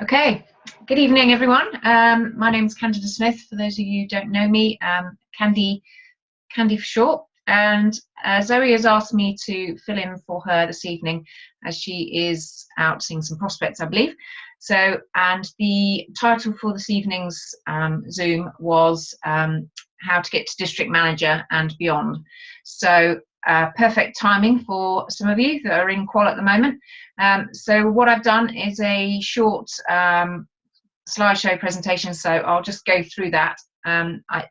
Okay, good evening, everyone. My name's Candida Smith. For those of you who don't know me, Candy for short. And Zoe has asked me to fill in for her this evening, as she is out seeing some prospects, I believe. So, and the title for this evening's Zoom was How to Get to District Manager and Beyond. So, perfect timing for some of you that are in qual at the moment. So what I've done is a short slideshow presentation, so I'll just go through that.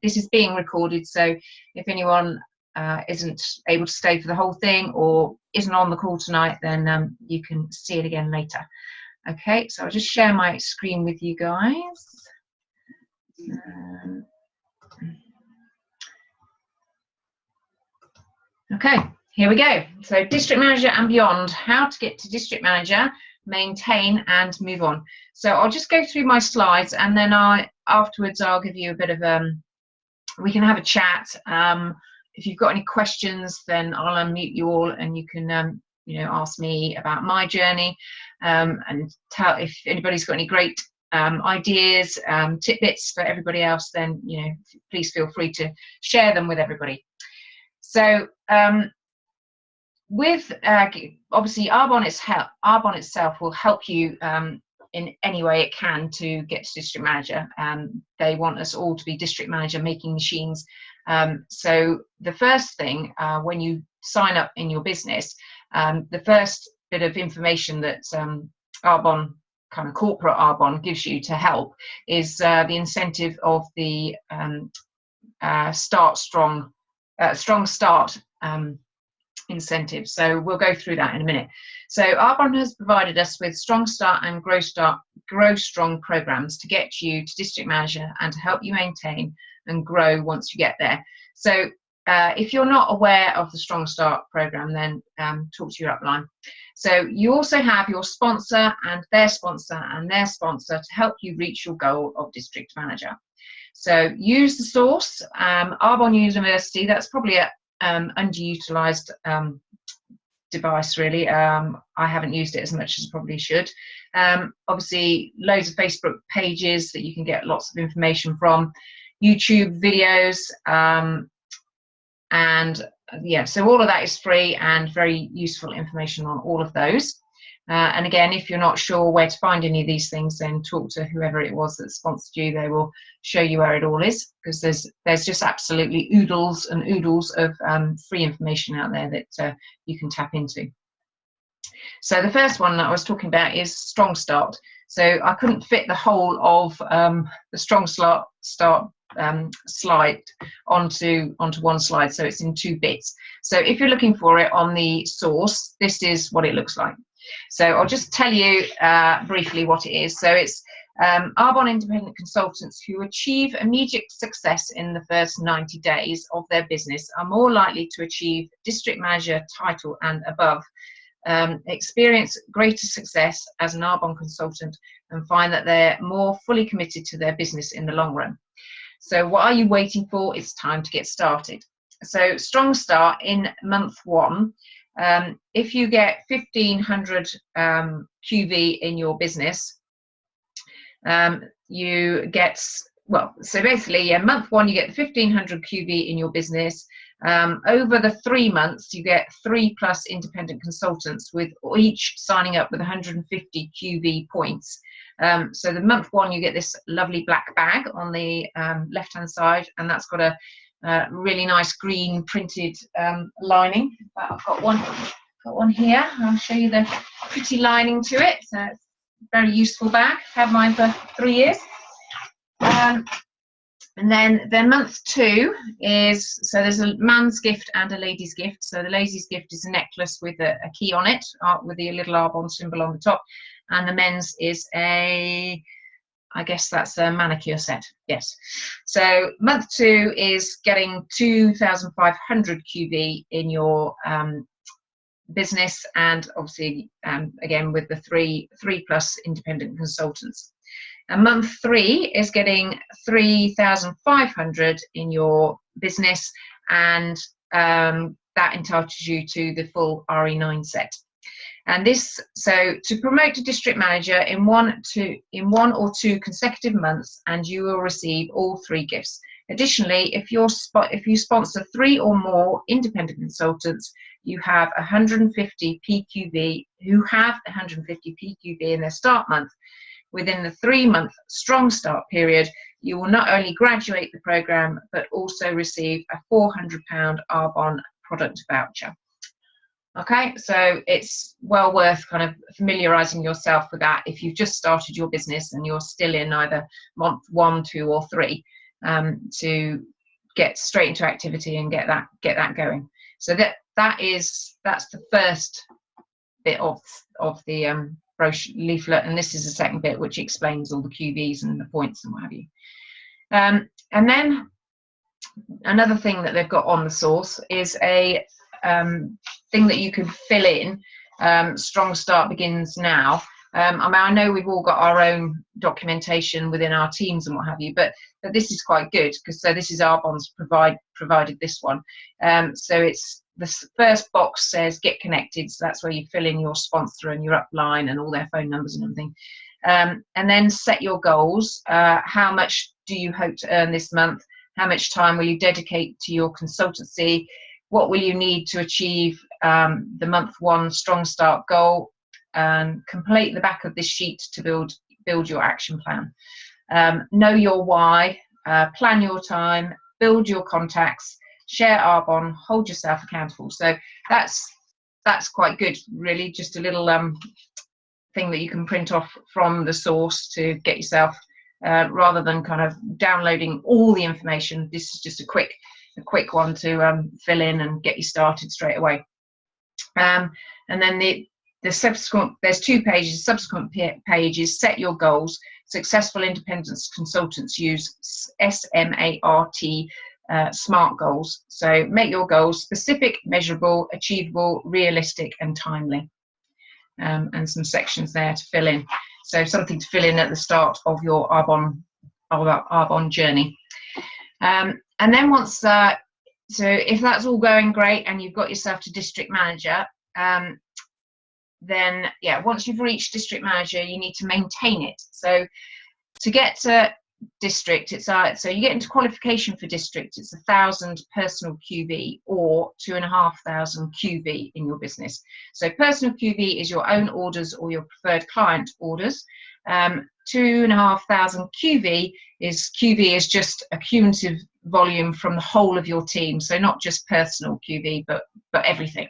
This is being recorded, so if anyone isn't able to stay for the whole thing or isn't on the call tonight, then you can see it again later. Okay, so I'll just share my screen with you guys. Okay, here we go. So district manager and beyond, how to get to district manager, maintain and move on. So I'll just go through my slides, and then afterwards I'll give you a bit of we can have a chat. If you've got any questions, then I'll unmute you all and you can ask me about my journey, and tell if anybody's got any great ideas, tidbits for everybody else, then please feel free to share them with everybody. So with obviously Arbonne itself will help you in any way it can to get to district manager. They want us all to be district manager making machines. So the first thing when you sign up in your business, the first bit of information that Arbonne, kind of corporate Arbonne, gives you to help is the incentive of the Strong Start incentive. So we'll go through that in a minute. So Arbonne has provided us with Strong Start and Grow Strong programs to get you to district manager and to help you maintain and grow once you get there. So if you're not aware of the Strong Start program, then talk to your upline. So you also have your sponsor and their sponsor and their sponsor to help you reach your goal of district manager. So use the source, Arbonne University. That's probably a underutilized device, really. I haven't used it as much as I probably should. Obviously, loads of Facebook pages that you can get lots of information from, YouTube videos, and yeah, so all of that is free and very useful information on all of those. And again, if you're not sure where to find any of these things, then talk to whoever it was that sponsored you. They will show you where it all is, because there's just absolutely oodles and oodles of free information out there that you can tap into. So the first one that I was talking about is Strong Start. So I couldn't fit the whole of the Strong Start slide onto one slide, so it's in two bits. So if you're looking for it on the source, this is what it looks like. So I'll just tell you briefly what it is. So it's Arbonne independent consultants who achieve immediate success in the first 90 days of their business are more likely to achieve district manager title and above, experience greater success as an Arbonne consultant, and find that they're more fully committed to their business in the long run. So what are you waiting for? It's time to get started. So Strong Start in month 1. If you get 1,500 QV in your business, you get, well, so basically, month 1, you get 1,500 QV in your business. Over the 3 months, you get 3+ independent consultants, with each signing up with 150 QV points. So the month 1, you get this lovely black bag on the left-hand side, and that's got a really nice green printed lining. I've got one here. I'll show you the pretty lining to it. So it's a very useful bag. Had mine for 3 years. And then month 2 is, so there's a man's gift and a lady's gift. So the lady's gift is a necklace with a key on it, with the little Arbonne symbol on the top, and the men's is I guess that's a manicure set, yes. So month 2 is getting 2,500 QV in your business, and obviously again with the 3+ independent consultants. And month 3 is getting 3,500 in your business, and that entitles you to the full RE9 set. And this, so to promote to district manager in one or two consecutive months, and you will receive all 3 gifts. Additionally, if you sponsor 3 or more independent consultants, you have 150 PQV who have 150 PQV in their start month. Within the 3-month strong start period, you will not only graduate the programme, but also receive a £400 Arbonne product voucher. Okay, so it's well worth kind of familiarising yourself with that if you've just started your business and you're still in either month 1, 2 or 3, to get straight into activity and get that going. So that's the first bit of the brochure leaflet, and this is the second bit, which explains all the QVs and the points and what have you. And then another thing that they've got on the source is a thing that you can fill in. Strong Start begins now. I mean, I know we've all got our own documentation within our teams and what have you, but this is quite good, because so this is Arbonne's provided this one. So it's the first box says get connected, so that's where you fill in your sponsor and your upline and all their phone numbers and everything. And then set your goals. How much do you hope to earn this month? How much time will you dedicate to your consultancy? What will you need to achieve the month 1 Strong Start goal? Complete the back of this sheet to build your action plan. Know your why, plan your time, build your contacts, share Arbonne, hold yourself accountable. So that's quite good, really. Just a little thing that you can print off from the source to get yourself, rather than kind of downloading all the information. This is just a quick one to fill in and get you started straight away. And then the subsequent, there's 2 pages, subsequent pages, set your goals. Successful independence consultants use SMART, SMART goals. So make your goals specific, measurable, achievable, realistic and timely. And some sections there to fill in. So something to fill in at the start of your Arbonne journey. And then once, so if that's all going great and you've got yourself to district manager, then yeah, once you've reached district manager, you need to maintain it. So to get to district, it's so you get into qualification for district, it's 1,000 personal QV or 2,500 QV in your business. So personal QV is your own orders or your preferred client orders. 2,500 QV is just a cumulative volume from the whole of your team, so not just personal QV, but everything.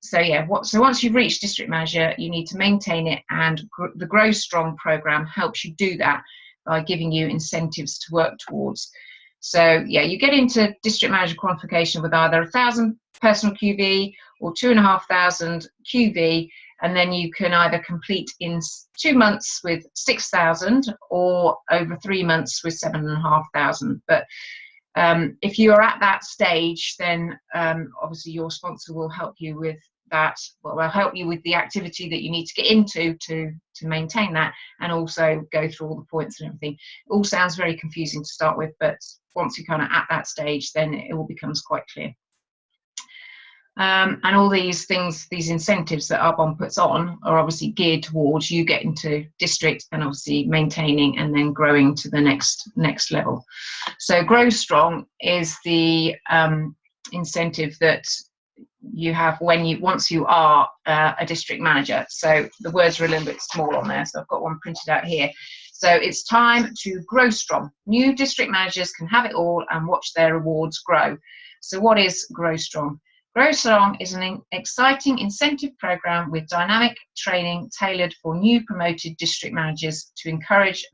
So yeah, so once you've reached district manager, you need to maintain it, and the Grow Strong program helps you do that by giving you incentives to work towards. So yeah, you get into district manager qualification with either 1,000 personal QV or 2,500 QV, and then you can either complete in 2 months with 6,000 or over 3 months with 7,500. But if you are at that stage, then obviously your sponsor will help you with that. Well, will help you with the activity that you need to get into to maintain that, and also go through all the points and everything. It all sounds very confusing to start with, but once you're kind of at that stage, then it all becomes quite clear. And all these things, these incentives that Arbonne puts on, are obviously geared towards you getting to district and obviously maintaining and then growing to the next level. So Grow Strong is the incentive that you have once you are a district manager. So the words are a little bit small on there, so I've got one printed out here. So it's time to grow strong. New district managers can have it all and watch their rewards grow. So what is Grow Strong? Grow Strong is an exciting incentive program with dynamic training tailored for new promoted district managers to encourage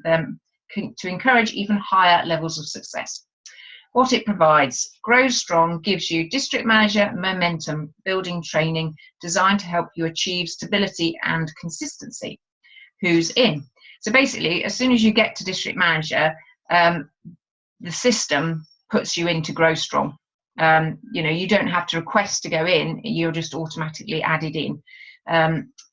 even higher levels of success. What it provides: Grow Strong gives you district manager momentum building training designed to help you achieve stability and consistency. Who's in? So basically, as soon as you get to district manager, the system puts you into Grow Strong. You know, you don't have to request to go in, you're just automatically added in.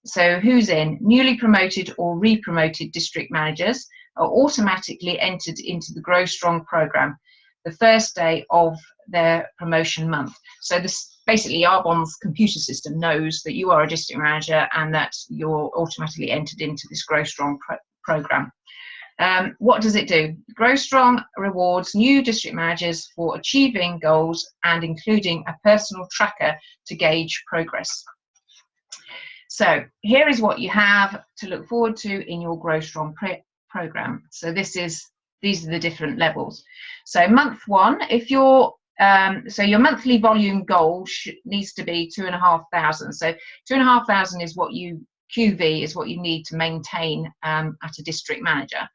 So who's in? Newly promoted or re-promoted district managers are automatically entered into the Grow Strong program the first day of their promotion month. So basically Arbonne's computer system knows that you are a district manager and that you're automatically entered into this Grow Strong program. What does it do? Grow Strong rewards new district managers for achieving goals and including a personal tracker to gauge progress. So here is what you have to look forward to in your Grow Strong program. So these are the different levels. So month one, if you're so your monthly volume goal needs to be 2,500. So 2,500 is what QV is what you need to maintain at a district manager.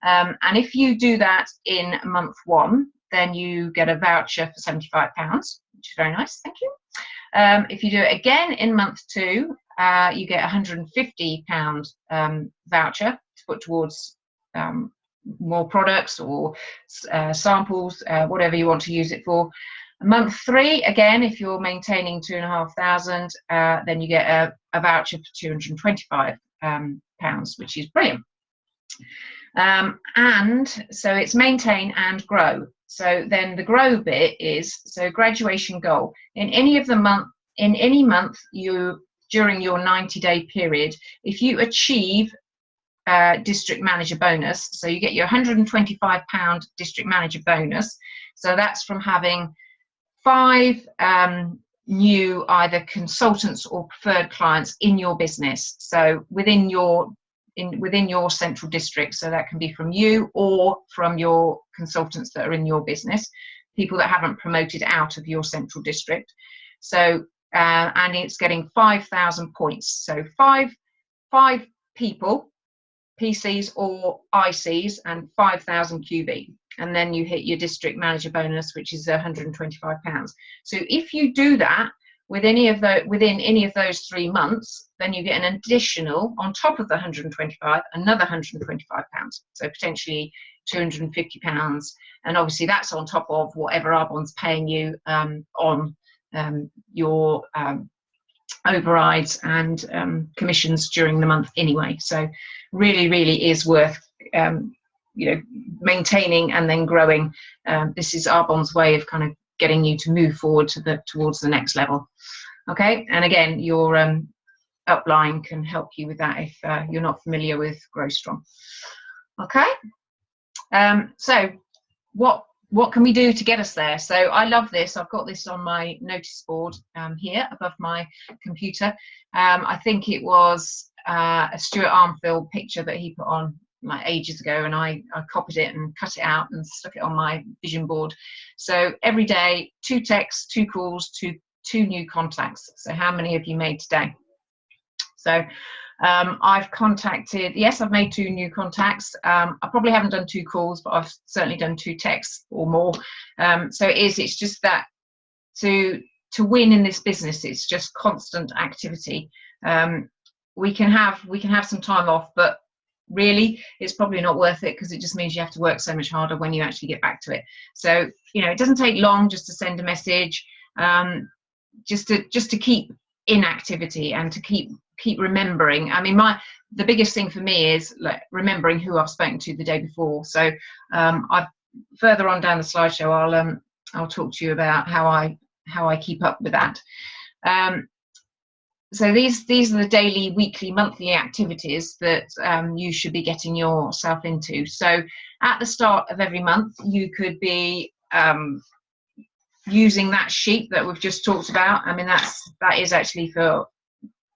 And if you do that in month one, then you get a voucher for £75, which is very nice, thank you. If you do it again in month two, you get £150 voucher to put towards more products or samples, whatever you want to use it for. Month three, again, if you're maintaining 2,500, then you get a voucher for £225, which is brilliant. And so it's maintain and grow. So then the grow bit is, so graduation goal. In any month during your 90-day period, if you achieve district manager bonus, so you get your £125 district manager bonus. So that's from having 5 new either consultants or preferred clients in your business. So within your central district. So that can be from you or from your consultants that are in your business, people that haven't promoted out of your central district. So and it's getting 5,000 points. So five people, PCs or ICs, and 5,000 QV, and then you hit your district manager bonus, which is £125. So if you do that within any of those 3 months, then you get an additional, on top of the 125, another £125. So potentially £250, and obviously that's on top of whatever Arbonne's paying you on your overrides and commissions during the month anyway. So really is worth maintaining and then growing. This is Arbonne's way of kind of getting you to move forward towards the next level. Okay, and again, your upline can help you with that if you're not familiar with Grow Strong. Okay, so what can we do to get us there? So I love this. I've got this on my notice board here above my computer. I think it was a Stuart Armfield picture that he put on like ages ago, and I copied it and cut it out and stuck it on my vision board. So every day, 2 texts, 2 calls, 2 new contacts. So how many have you made today? So I've made 2 new contacts. I probably haven't done 2 calls, but I've certainly done 2 texts or more. So it's just that to win in this business, it's just constant activity. We can have some time off, but really it's probably not worth it, because it just means you have to work so much harder when you actually get back to it. So it doesn't take long just to send a message, just to keep in activity and to keep remembering. I mean, the biggest thing for me is like remembering who I've spoken to the day before. So I've further on down the slideshow, I'll talk to you about how I keep up with that. So these are the daily, weekly, monthly activities that you should be getting yourself into. So at the start of every month, you could be using that sheet that we've just talked about. I mean, that is actually for,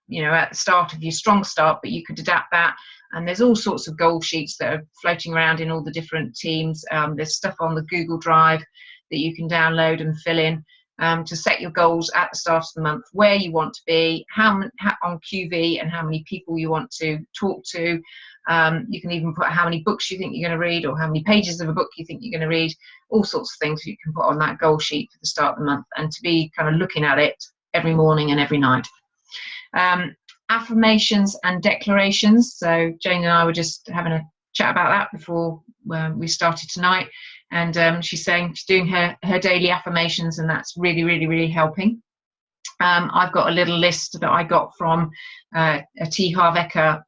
at the start of your strong start, but you could adapt that. And there's all sorts of goal sheets that are floating around in all the different teams. There's stuff on the Google Drive that you can download and fill in. To set your goals at the start of the month, where you want to be, how on QV, and how many people you want to talk to. You can even put how many books you think you're going to read, or how many pages of a book you think you're going to read. All sorts of things you can put on that goal sheet for the start of the month, and to be kind of looking at it every morning and every night. Affirmations and declarations. So Jane and I were just having a chat about that before we started tonight. And she's saying she's doing her daily affirmations, and that's really helping. I've got a little list that I got from a T. Harv Eker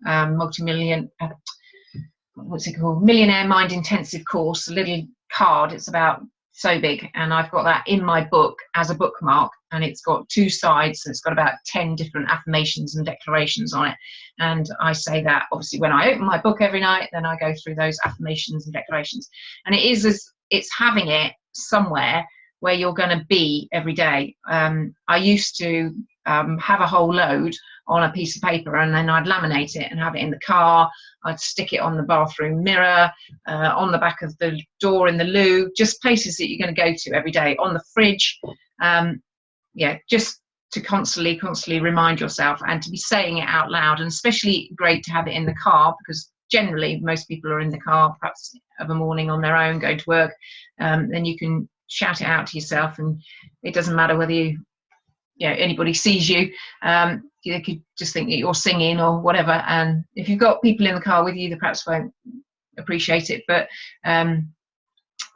Millionaire Mind Intensive course, a little card. It's about so big, and I've got that in my book as a bookmark and it's got 2 sides, so it's got about 10 different affirmations and declarations on it. And I say that obviously when I open my book every night, then I go through those affirmations and declarations. And it's having it somewhere where you're going to be every day. I used to have a whole load on a piece of paper, and then I'd laminate it and have it in the car. I'd stick it on the bathroom mirror, on the back of the door in the loo, just places that you're going to go to every day, on the fridge. Just to constantly remind yourself, and to be saying it out loud. And especially great to have it in the car, because generally most people are in the car perhaps of a morning on their own going to work. Then you can shout it out to yourself, and it doesn't matter whether anybody sees you. They could just think that you're singing or whatever, and if you've got people in the car with you, they perhaps won't appreciate it, but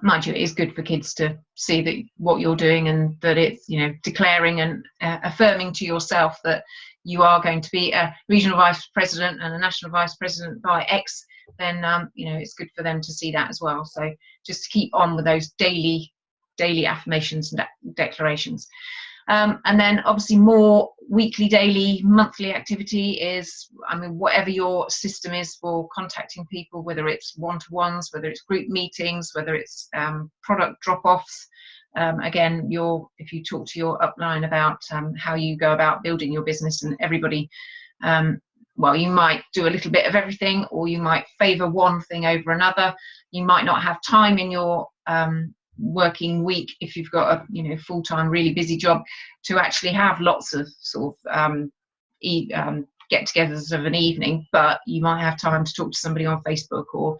mind you, it is good for kids to see that what you're doing, and that it's declaring and affirming to yourself that you are going to be a regional vice president and a national vice president by X. Then it's good for them to see that as well. So just to keep on with those daily affirmations and declarations. And then obviously more weekly, daily, monthly activity is, whatever your system is for contacting people, whether it's one-to-ones, whether it's group meetings, whether it's product drop-offs. Again, if you talk to your upline about how you go about building your business, and everybody, you might do a little bit of everything, or you might favour one thing over another. You might not have time in your working week, if you've got a full-time really busy job, to actually have lots of sort of get-togethers of an evening, but you might have time to talk to somebody on Facebook, or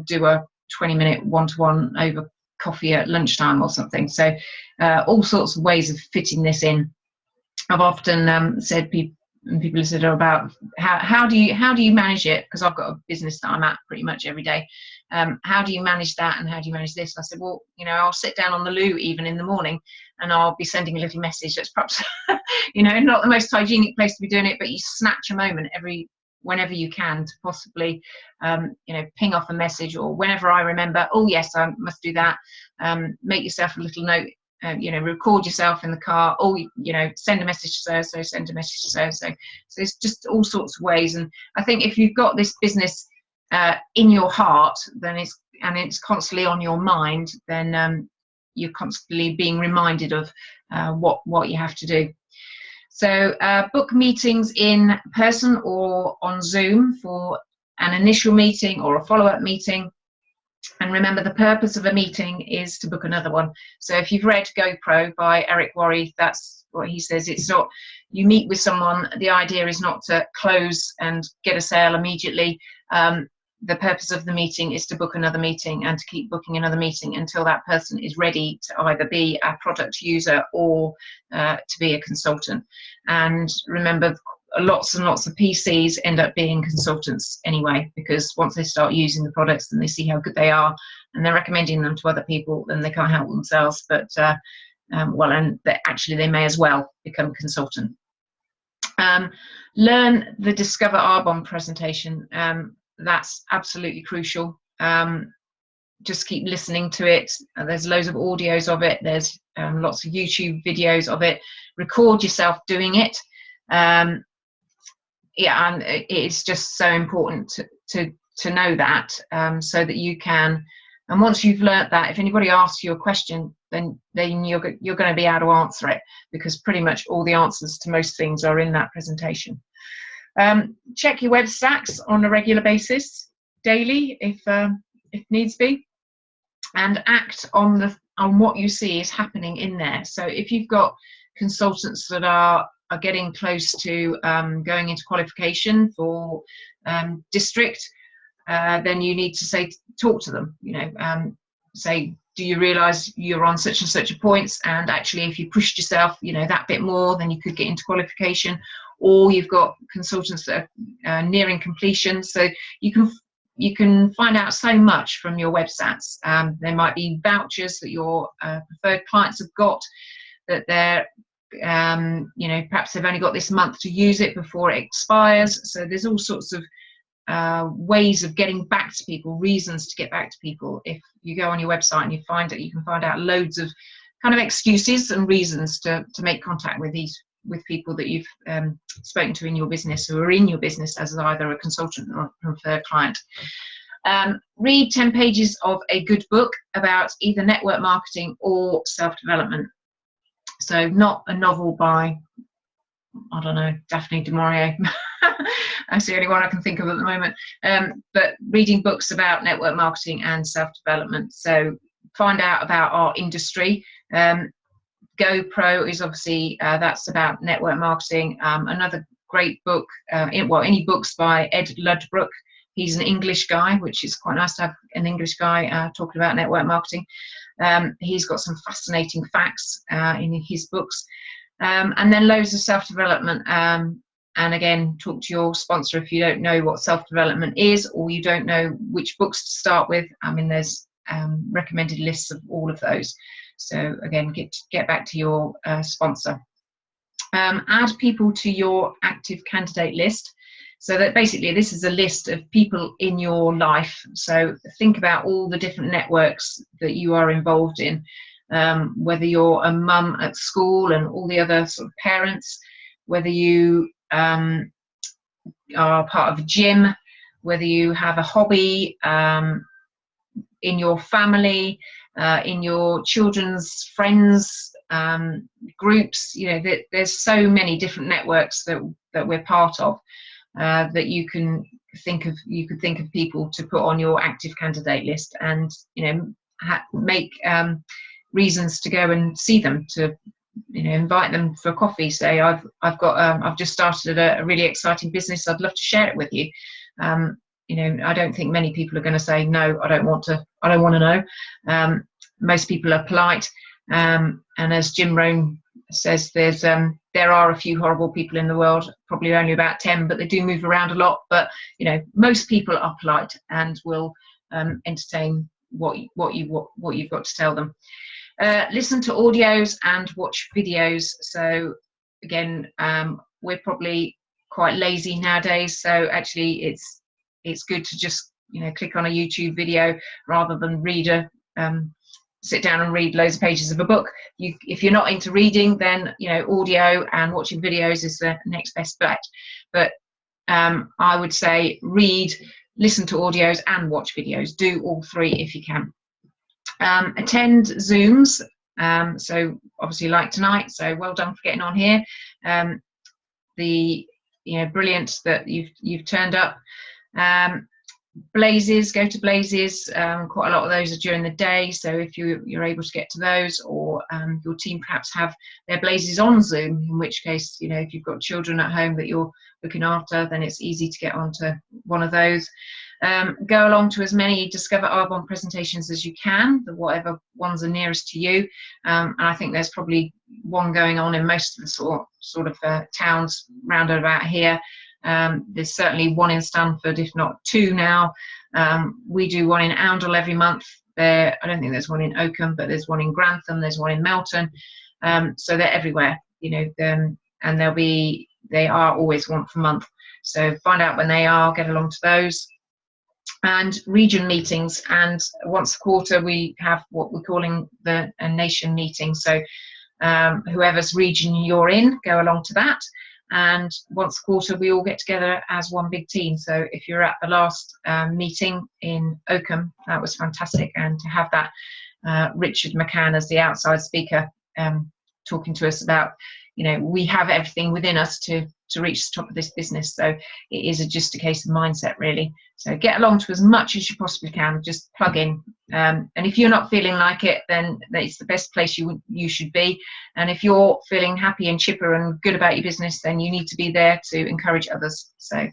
do a 20-minute one-to-one over coffee at lunchtime or something. So all sorts of ways of fitting this in. I've often said people have said about how do you manage it, because I've got a business that I'm at pretty much every day. How do you manage that, and how do you manage this? And I said, well, I'll sit down on the loo even in the morning, and I'll be sending a little message that's perhaps not the most hygienic place to be doing it, but you snatch a moment whenever you can to possibly ping off a message, or whenever I remember, oh yes, I must do that. Make yourself a little note. Record yourself in the car, or send a message to so send a message to so it's just all sorts of ways. And I think if you've got this business in your heart, then it's constantly on your mind, then you're constantly being reminded of what you have to do. So book meetings in person or on Zoom for an initial meeting or a follow-up meeting. And remember, the purpose of a meeting is to book another one. So if you've read GoPro by Eric Worre, that's what he says. It's not, you meet with someone, the idea is not to close and get a sale immediately. The purpose of the meeting is to book another meeting, and to keep booking another meeting until that person is ready to either be a product user or to be a consultant. And remember, lots and lots of PCs end up being consultants anyway, because once they start using the products and they see how good they are, and they're recommending them to other people, then they can't help themselves. But actually they may as well become a consultant. Learn the Discover Arbonne presentation. That's absolutely crucial. Just keep listening to it. There's loads of audios of it. There's lots of YouTube videos of it. Record yourself doing it. And it's just so important to know that, so that you can. And once you've learnt that, if anybody asks you a question, then you're going to be able to answer it, because pretty much all the answers to most things are in that presentation. Check your web stacks on a regular basis, daily, if needs be, and act on what you see is happening in there. So if you've got consultants that are getting close to going into qualification for district, then you need to talk to them. Say, do you realise you're on such and such a points, and actually if you pushed yourself that bit more, then you could get into qualification. Or you've got consultants that are nearing completion, so you can find out so much from your web stats. There might be vouchers that your preferred clients have got, that they're perhaps they've only got this month to use it before it expires. So there's all sorts of ways of getting back to people, reasons to get back to people. If you go on your website and you can find out loads of kind of excuses and reasons to make contact with people that you've spoken to in your business, who are in your business as either a consultant or a preferred client. Read 10 pages of a good book about either network marketing or self-development. So not a novel by, I don't know, Daphne du Maurier. That's the only one I can think of at the moment. But reading books about network marketing and self-development. So find out about our industry. GoPro is obviously, that's about network marketing. Another great book, any books by Ed Ludbrook. He's an English guy, which is quite nice to have an English guy talking about network marketing. He's got some fascinating facts in his books. And then loads of self-development. And again, talk to your sponsor if you don't know what self-development is, or you don't know which books to start with. I mean, there's recommended lists of all of those. So again, get back to your sponsor. Add people to your active candidate list. So that basically this is a list of people in your life. So think about all the different networks that you are involved in, whether you're a mum at school and all the other sort of parents, whether you are part of a gym, whether you have a hobby in your family, in your children's friends groups. You know, there's so many different networks that we're part of, that you can think of. You could think of people to put on your active candidate list, and make reasons to go and see them, to invite them for coffee. Say, I've just started a really exciting business, I'd love to share it with you. I don't think many people are going to say no, I don't want to know. Most people are polite, and as Jim Rohn says, there are a few horrible people in the world, probably only about 10, but they do move around a lot. But most people are polite and will entertain what you've got to tell them. Listen to audios and watch videos. So again, we're probably quite lazy nowadays, so actually it's good to just click on a YouTube video rather than sit down and read loads of pages of a book. If you're not into reading, then audio and watching videos is the next best bet. But I would say read, listen to audios and watch videos. Do all three if you can. Attend Zooms, so obviously like tonight, so well done for getting on here. Brilliant that you've turned up. Blazes, go to Blazes. Quite a lot of those are during the day, so if you're able to get to those, or your team perhaps have their Blazes on Zoom, in which case if you've got children at home that you're looking after, then it's easy to get onto one of those. Go along to as many Discover Arbonne presentations as you can, whatever ones are nearest to you. And I think there's probably one going on in most of the sort of towns round about here. There's certainly one in Stanford, if not two now. We do one in Oundle every month. I don't think there's one in Oakham, but there's one in Grantham, there's one in Melton. So they're everywhere, and they are always once a month. So find out when they are, get along to those. And region meetings, and once a quarter we have what we're calling a nation meeting. So whoever's region you're in, go along to that. And once a quarter we all get together as one big team. So if you're at the last meeting in Oakham, that was fantastic. And to have that Richard McCann as the outside speaker talking to us about, we have everything within us to reach the top of this business. So it is just a case of mindset, really. So get along to as much as you possibly can, just plug in. And if you're not feeling like it, then it's the best place you should be. And if you're feeling happy and chipper and good about your business, then you need to be there to encourage others. So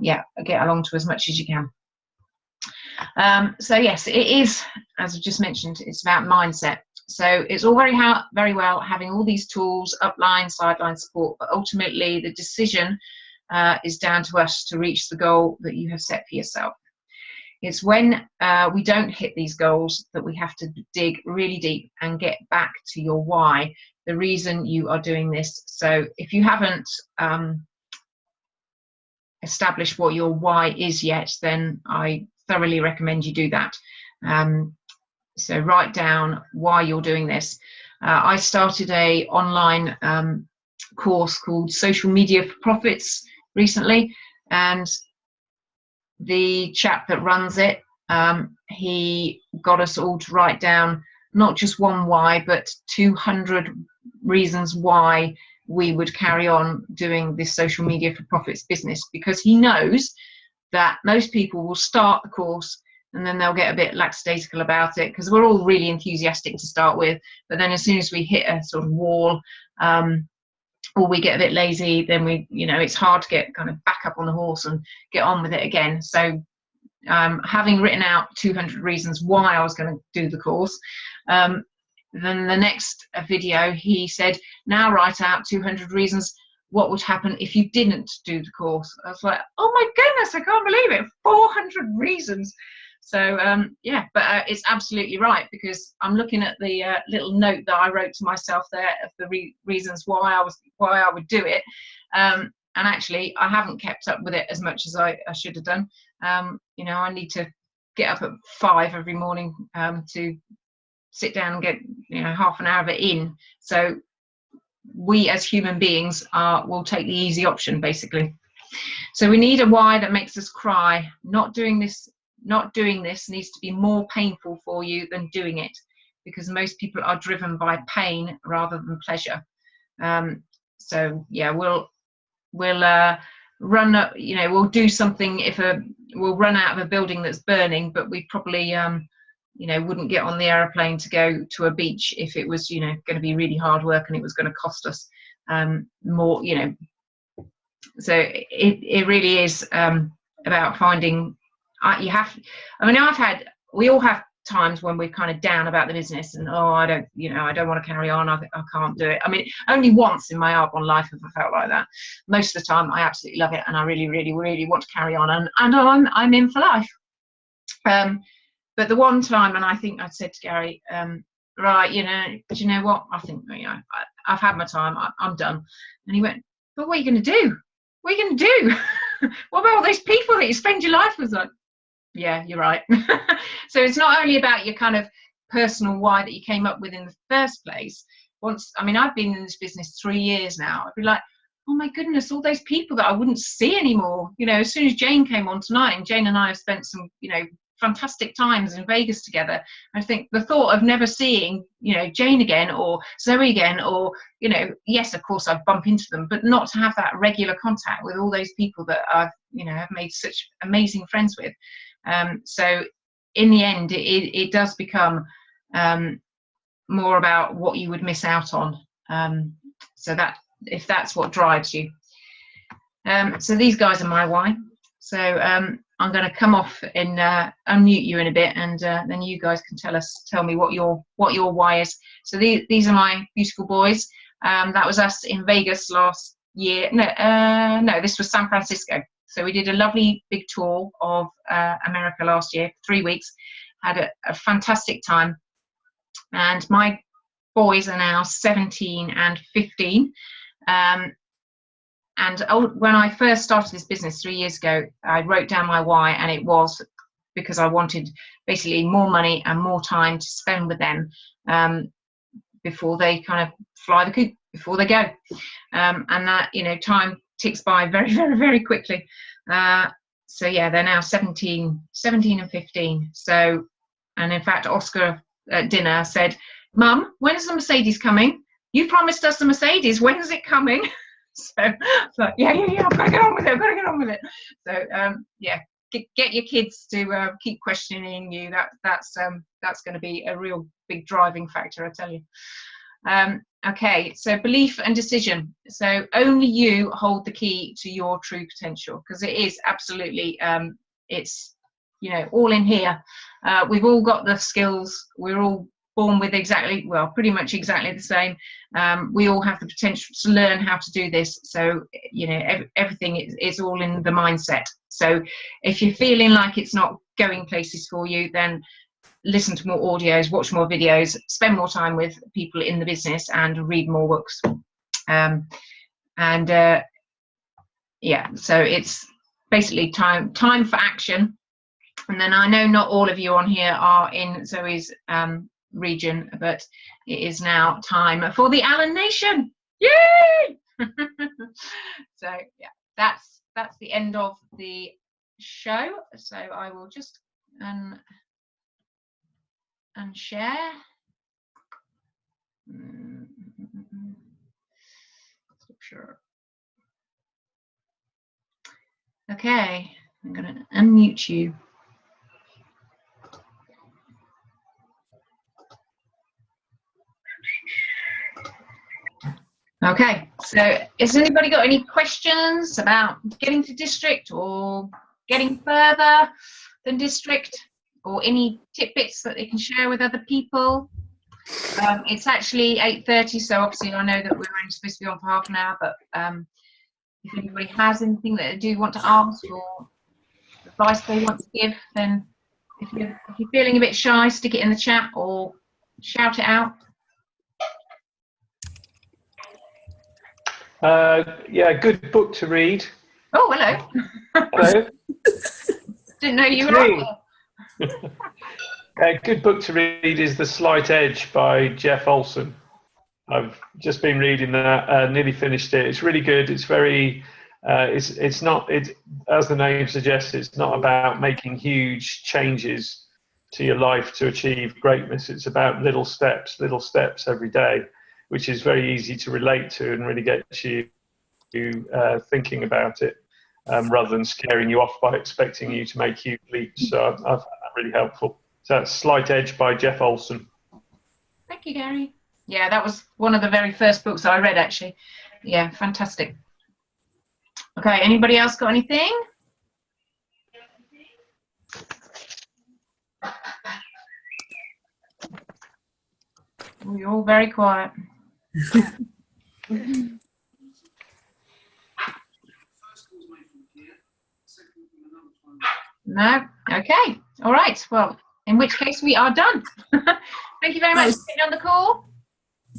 get along to as much as you can. So yes, it is, as I just mentioned, it's about mindset. So it's all very well having all these tools, upline, sideline support, but ultimately the decision is down to us to reach the goal that you have set for yourself. It's when we don't hit these goals that we have to dig really deep and get back to your why, the reason you are doing this. So if you haven't established what your why is yet, then I thoroughly recommend you do that. So write down why you're doing this. I started a online course called Social Media for Profits recently, and the chap that runs it, he got us all to write down not just one why, but 200 reasons why we would carry on doing this Social Media for Profits business, because he knows that most people will start the course and then they'll get a bit lackadaisical about it, because we're all really enthusiastic to start with, but then as soon as we hit a sort of wall, or we get a bit lazy, then it's hard to get kind of back up on the horse and get on with it again. So having written out 200 reasons why I was going to do the course, then the next video he said, now write out 200 reasons what would happen if you didn't do the course. I was like, oh my goodness, I can't believe it, 400 reasons. So yeah, but it's absolutely right, because I'm looking at the little note that I wrote to myself there of the reasons why I would do it, and actually I haven't kept up with it as much as I should have done. I need to get up at 5 every morning to sit down and get half an hour of it in. So we as human beings will take the easy option, basically. So we need a why that makes us cry. Not doing this needs to be more painful for you than doing it, because most people are driven by pain rather than pleasure. So yeah, we'll run, we'll do something we'll run out of a building that's burning, but we probably wouldn't get on the aeroplane to go to a beach if it was going to be really hard work and it was going to cost us more. So it really is about finding. We all have times when we're kind of down about the business and I don't want to carry on, I can't do it. I mean, only once in my Arbonne life have I felt like that. Most of the time I absolutely love it and I really, really, really want to carry on, and I'm in for life. But the one time, and I think I'd said to Gary, right, do you know what? I think I've had my time. I'm done. And he went, but what are you going to do? What are you going to do? What about all those people that you spend your life with? Like, yeah, you're right. So it's not only about your kind of personal why that you came up with in the first place. I've been in this business 3 years now. I'd be like, oh my goodness, all those people that I wouldn't see anymore. As soon as Jane came on tonight, and Jane and I have spent some, fantastic times in Vegas together. I think the thought of never seeing, Jane again or Zoe again, or, yes, of course I'd bump into them, but not to have that regular contact with all those people that I've, have made such amazing friends with. So in the end, it does become more about what you would miss out on. So that if that's what drives you. So these guys are my why. So I'm going to come off and unmute you in a bit, and then you guys can tell me what your why is. So these are my beautiful boys. That was us in Vegas last year. No, this was San Francisco. So we did a lovely big tour of America last year, 3 weeks. Had a fantastic time, and my boys are now 17 and 15. And when I first started this business 3 years ago, I wrote down my why, and it was because I wanted basically more money and more time to spend with them before they kind of fly the coop, before they go. And that, time ticks by very, very, very quickly. So yeah, they're now 17 and 15. So, and in fact, Oscar at dinner said, "Mum, when is the Mercedes coming? You promised us the Mercedes. When is it coming?" So yeah, I've got to get on with it. So yeah, get your kids to keep questioning you. That's going to be a real big driving factor, I tell you. Okay, so belief and decision. So only you hold the key to your true potential, because it is absolutely it's all in here. We've all got the skills. We're all born with pretty much exactly the same. We all have the potential to learn how to do this. So everything is all in the mindset. So if you're feeling like it's not going places for you, then listen to more audios, watch more videos, spend more time with people in the business, and read more books. Yeah, so it's basically time for action. And then I know not all of you on here are in Zoe's region, but it is now time for the Allen Nation. Yay! So yeah, that's the end of the show. So I will just unshare. Sure. Okay, I'm going to unmute you. Okay, so has anybody got any questions about getting to district or getting further than district, or any tidbits that they can share with other people? It's actually 8:30, so obviously I know that we're only supposed to be on for half an hour, but if anybody has anything that they do want to ask or advice they want to give, then if you're feeling a bit shy, stick it in the chat or shout it out. Yeah, good book to read. Oh, hello. Hello. Didn't know you were on. A good book to read is The Slight Edge by Jeff Olson. I've just been reading that, nearly finished it. It's really good. It's very, it's not, as the name suggests, it's not about making huge changes to your life to achieve greatness. It's about little steps every day, which is very easy to relate to and really gets you thinking about it, rather than scaring you off by expecting you to make huge leaps. So I found that really helpful. So that's Slight Edge by Jeff Olson. Thank you, Gary. Yeah, that was one of the very first books I read, actually. Yeah, fantastic. Okay, anybody else got anything? Oh, you're all very quiet. No? Okay. All right. Well, in which case we are done. Thank you very much for being on the call.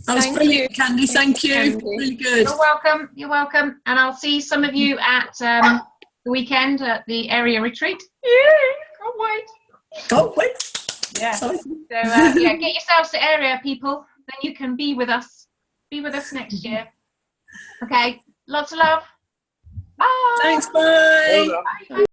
That was brilliant, Candy. Thank you. Really good. You're welcome. You're welcome. And I'll see some of you at the weekend at the area retreat. Yay! Can't wait. Can't wait. Yeah. So yeah, get yourselves to area, people. Then you can be with us. Be with us next year. Okay. Lots of love. Bye. Thanks. Bye. Bye.